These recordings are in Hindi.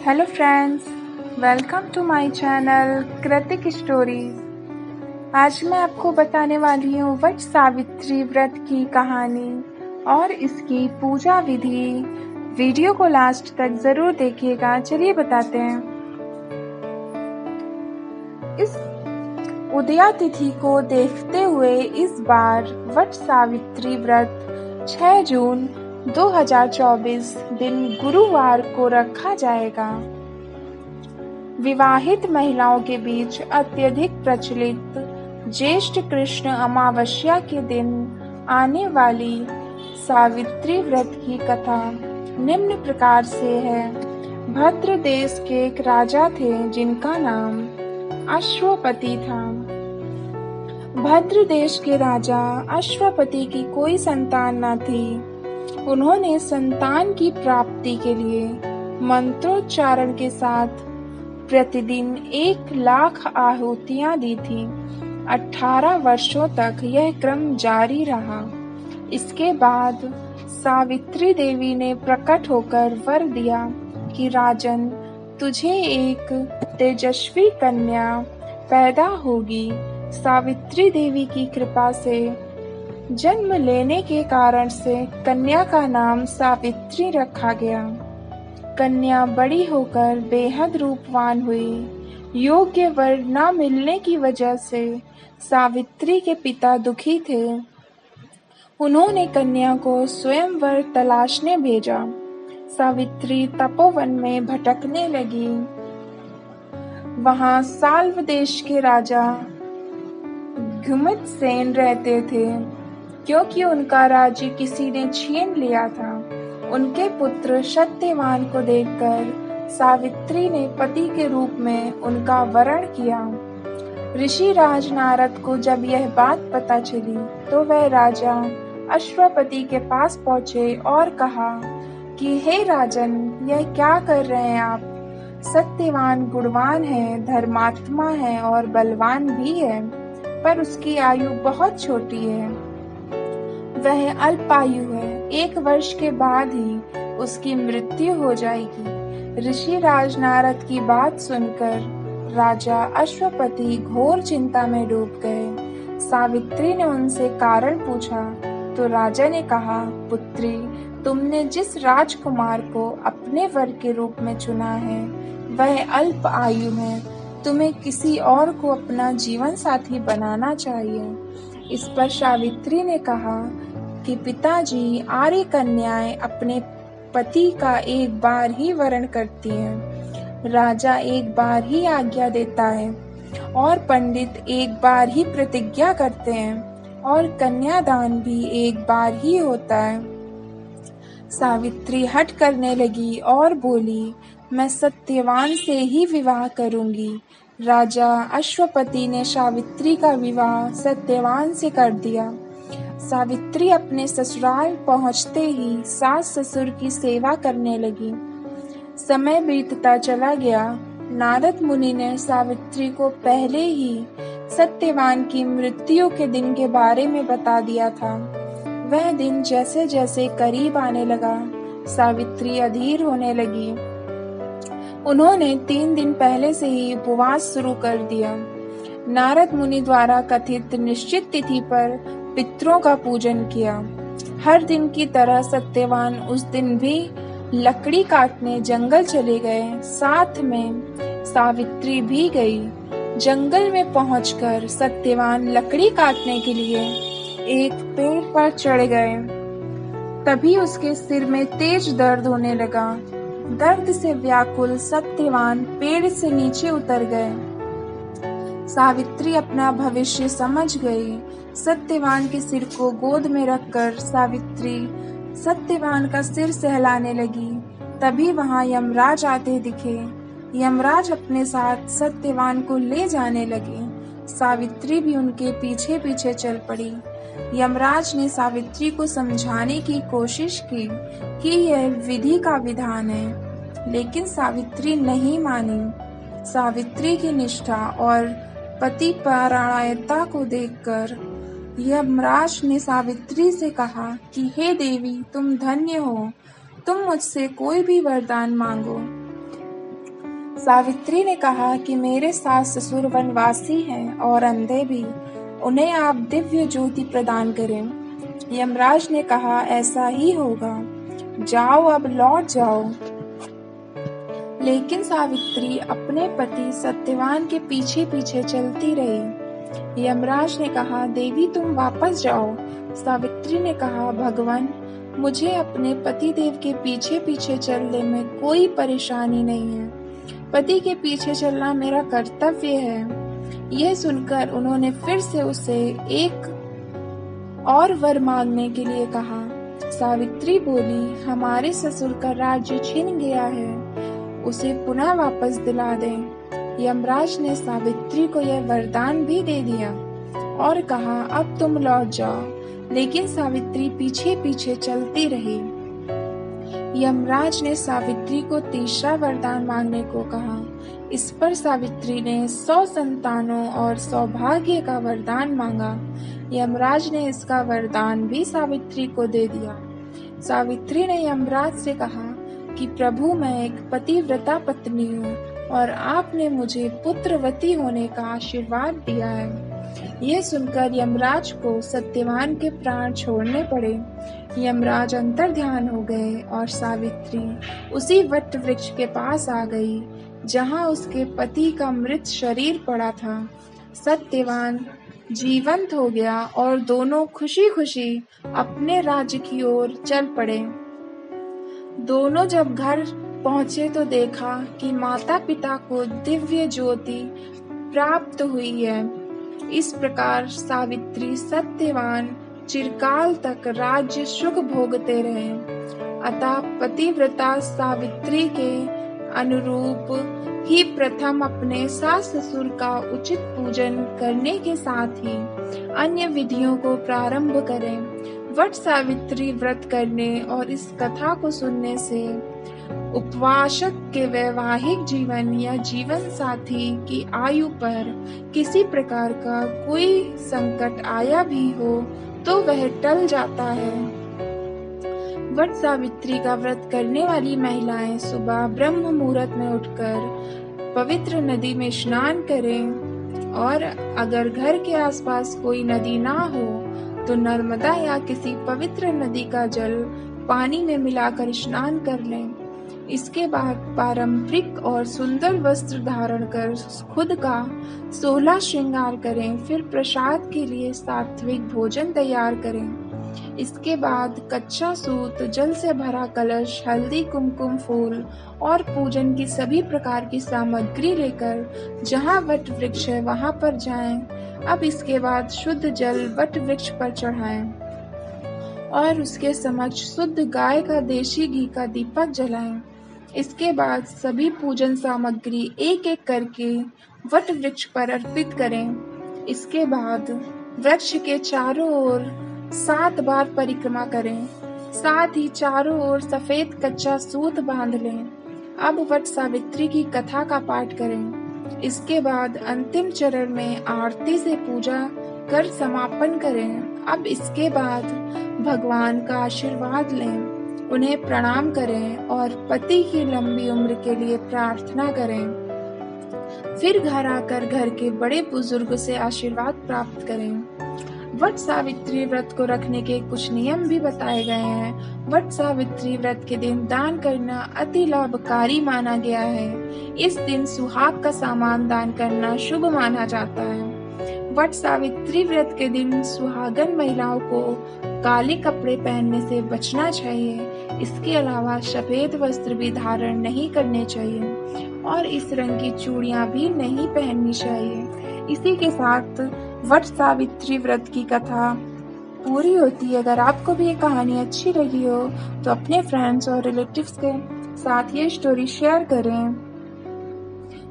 Hello friends, welcome to my channel Kritik stories. आज मैं आपको बताने वाली हूँ वट सावित्री व्रत की कहानी और इसकी पूजा विधि। वीडियो को लास्ट तक जरूर देखिएगा। चलिए बताते हैं। इस उदया तिथि को देखते हुए इस बार वट सावित्री व्रत 6 जून 2024 दिन गुरुवार को रखा जाएगा। विवाहित महिलाओं के बीच अत्यधिक प्रचलित ज्येष्ठ कृष्ण अमावस्या के दिन आने वाली सावित्री व्रत की कथा निम्न प्रकार से है। भद्र देश के एक राजा थे जिनका नाम अश्वपति था। भद्र देश के राजा अश्वपति की कोई संतान न थी। उन्होंने संतान की प्राप्ति के लिए मंत्रोच्चारण के साथ प्रतिदिन 1,00,000 आहुतियां दी थी। 18 वर्षों तक यह क्रम जारी रहा। इसके बाद सावित्री देवी ने प्रकट होकर वर दिया कि राजन, तुझे एक तेजस्वी कन्या पैदा होगी। सावित्री देवी की कृपा से जन्म लेने के कारण से कन्या का नाम सावित्री रखा गया। कन्या बड़ी होकर बेहद रूपवान हुई। योग्य वर न मिलने की वजह से सावित्री के पिता दुखी थे। उन्होंने कन्या को स्वयंवर तलाशने भेजा। सावित्री तपोवन में भटकने लगी। वहां साल्व देश के राजा घुमितसेन रहते थे। क्योंकि उनका राज्य किसी ने छीन लिया था, उनके पुत्र सत्यवान को देखकर सावित्री ने पति के रूप में उनका वरण किया। ऋषि राज नारद को जब यह बात पता चली तो वह राजा अश्वपति के पास पहुंचे और कहा कि हे राजन, यह क्या कर रहे हैं आप? सत्यवान गुणवान है, धर्मात्मा है और बलवान भी है, पर उसकी आयु बहुत छोटी है। वह अल्पायु है। 1 वर्ष के बाद ही उसकी मृत्यु हो जाएगी। ऋषि राज नारद की बात सुनकर राजा अश्वपति घोर चिंता में डूब गए। सावित्री ने उनसे कारण पूछा तो राजा ने कहा, पुत्री, तुमने जिस राजकुमार को अपने वर के रूप में चुना है वह अल्प आयु है। तुम्हें किसी और को अपना जीवन साथी बनाना चाहिए। इस पर सावित्री ने कहा कि पिताजी, आर्य कन्याएं अपने पति का एक बार ही वरण करती हैं। राजा एक बार ही आज्ञा देता है और पंडित एक बार ही प्रतिज्ञा करते हैं और कन्यादान भी एक बार ही होता है। सावित्री हठ करने लगी और बोली, मैं सत्यवान से ही विवाह करूंगी। राजा अश्वपति ने सावित्री का विवाह सत्यवान से कर दिया। सावित्री अपने ससुराल पहुंचते ही सास ससुर की सेवा करने लगी। समय बीतता चला गया। नारद मुनि ने सावित्री को पहले ही सत्यवान की मृत्यु के दिन के बारे में बता दिया था। वह दिन जैसे जैसे करीब आने लगा, सावित्री अधीर होने लगी। उन्होंने 3 दिन पहले से ही उपवास शुरू कर दिया। नारद मुनि द्वारा कथित निश्चित तिथि पर पितरों का पूजन किया। हर दिन की तरह सत्यवान उस दिन भी लकड़ी काटने जंगल चले गए। साथ में सावित्री भी गई। जंगल में पहुंचकर सत्यवान लकड़ी काटने के लिए एक पेड़ पर चढ़ गए। तभी उसके सिर में तेज दर्द होने लगा। दर्द से व्याकुल सत्यवान पेड़ से नीचे उतर गए। सावित्री अपना भविष्य समझ गई। सत्यवान के सिर को गोद में रखकर सावित्री सत्यवान का सिर सहलाने लगी। तभी वहां यमराज आते दिखे। यमराज अपने साथ सत्यवान को ले जाने लगे। सावित्री भी उनके पीछे पीछे चल पड़ी। यमराज ने सावित्री को समझाने की कोशिश की कि यह विधि का विधान है, लेकिन सावित्री नहीं मानी। सावित्री की निष्ठा और पतिपरायणता को देखकर यमराज ने सावित्री से कहा कि हे देवी, तुम धन्य हो। तुम मुझसे कोई भी वरदान मांगो, सावित्री ने कहा कि मेरे सास ससुर वनवासी हैं और अंधे भी, उन्हें आप दिव्य ज्योति प्रदान करें। यमराज ने कहा, ऐसा ही होगा, जाओ अब लौट जाओ। लेकिन सावित्री अपने पति सत्यवान के पीछे पीछे चलती रही। यमराज ने कहा, देवी तुम वापस जाओ। सावित्री ने कहा, भगवान मुझे अपने पति देव के पीछे पीछे चलने में कोई परेशानी नहीं है। पति के पीछे चलना मेरा कर्तव्य है। यह सुनकर उन्होंने फिर से उसे एक और वर मांगने के लिए कहा। सावित्री बोली, हमारे ससुर का राज्य छिन गया है, उसे पुनः वापस दिला दें। यमराज ने सावित्री को यह वरदान भी दे दिया और कहा, अब तुम लौट जाओ। लेकिन सावित्री पीछे पीछे चलती रही। यमराज ने सावित्री को तीसरा वरदान मांगने को कहा। इस पर सावित्री ने 100 संतानों और सौभाग्य का वरदान मांगा। यमराज ने इसका वरदान भी सावित्री को दे दिया। सावित्री ने यमराज से कहा कि प्रभु मैं एक पतिव्रता पत्नी हूँ और आपने मुझे पुत्रवती होने का आशीर्वाद दिया है। यह सुनकर यमराज को सत्यवान के प्राण छोड़ने पड़े। यमराज अंतर्ध्यान हो गए और सावित्री उसी वट वृक्ष के पास आ गई जहाँ उसके पति का मृत शरीर पड़ा था। सत्यवान जीवंत हो गया और दोनों खुशी खुशी अपने राज्य की ओर चल पड़े। दोनों जब घर पहुंचे तो देखा कि माता पिता को दिव्य ज्योति प्राप्त हुई है। इस प्रकार सावित्री सत्यवान चिरकाल तक राज्य सुख भोगते रहे। अतः पतिव्रता सावित्री के अनुरूप ही प्रथम अपने सास ससुर का उचित पूजन करने के साथ ही अन्य विधियों को प्रारंभ करें। वट सावित्री व्रत करने और इस कथा को सुनने से उपवासक के वैवाहिक जीवन या जीवन साथी की आयु पर किसी प्रकार का कोई संकट आया भी हो तो वह टल जाता है। वट सावित्री का व्रत करने वाली महिलाएं सुबह ब्रह्म मुहूर्त में उठकर पवित्र नदी में स्नान करें और अगर घर के आसपास कोई नदी ना हो तो नर्मदा या किसी पवित्र नदी का जल पानी में मिलाकर स्नान कर लें। इसके बाद पारंपरिक और सुंदर वस्त्र धारण कर खुद का 16 श्रृंगार करें। फिर प्रसाद के लिए सात्विक भोजन तैयार करें। इसके बाद कच्चा सूत, जल से भरा कलश, हल्दी, कुमकुम फूल और पूजन की सभी प्रकार की सामग्री लेकर जहाँ वट वृक्ष है वहाँ पर जाएं। अब इसके बाद शुद्ध जल वट वृक्ष पर चढ़ाएं और उसके समक्ष शुद्ध गाय का देशी घी का दीपक जलाएं। इसके बाद सभी पूजन सामग्री एक एक करके वट वृक्ष पर अर्पित करें। इसके बाद वृक्ष के चारों ओर 7 बार परिक्रमा करें। साथ ही चारों ओर सफेद कच्चा सूत बांध लें। अब वट सावित्री की कथा का पाठ करें। इसके बाद अंतिम चरण में आरती से पूजा कर समापन करें। अब इसके बाद भगवान का आशीर्वाद लें, उन्हें प्रणाम करें और पति की लंबी उम्र के लिए प्रार्थना करें। फिर घर आकर घर के बड़े बुजुर्ग से आशीर्वाद प्राप्त करें। वट सावित्री व्रत को रखने के कुछ नियम भी बताए गए हैं। वट सावित्री व्रत के दिन दान करना अति लाभकारी माना गया है। इस दिन सुहाग का सामान दान करना शुभ माना जाता है। वट सावित्री व्रत के दिन सुहागन महिलाओं को काले कपड़े पहनने से बचना चाहिए। इसके अलावा सफेद वस्त्र भी धारण नहीं करने चाहिए और इस रंग की चूड़ियां भी नहीं पहननी चाहिए। इसी के साथ वट सावित्री व्रत की कथा पूरी होती है। अगर आपको भी ये कहानी अच्छी लगी हो तो अपने फ्रेंड्स और रिलेटिव्स के साथ ये स्टोरी शेयर करें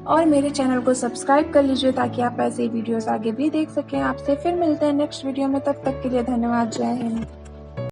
और मेरे चैनल को सब्सक्राइब कर लीजिए ताकि आप ऐसे वीडियोस आगे भी देख सकें। आपसे फिर मिलते हैं नेक्स्ट वीडियो में। तब तक के लिए धन्यवाद। जय हिंद।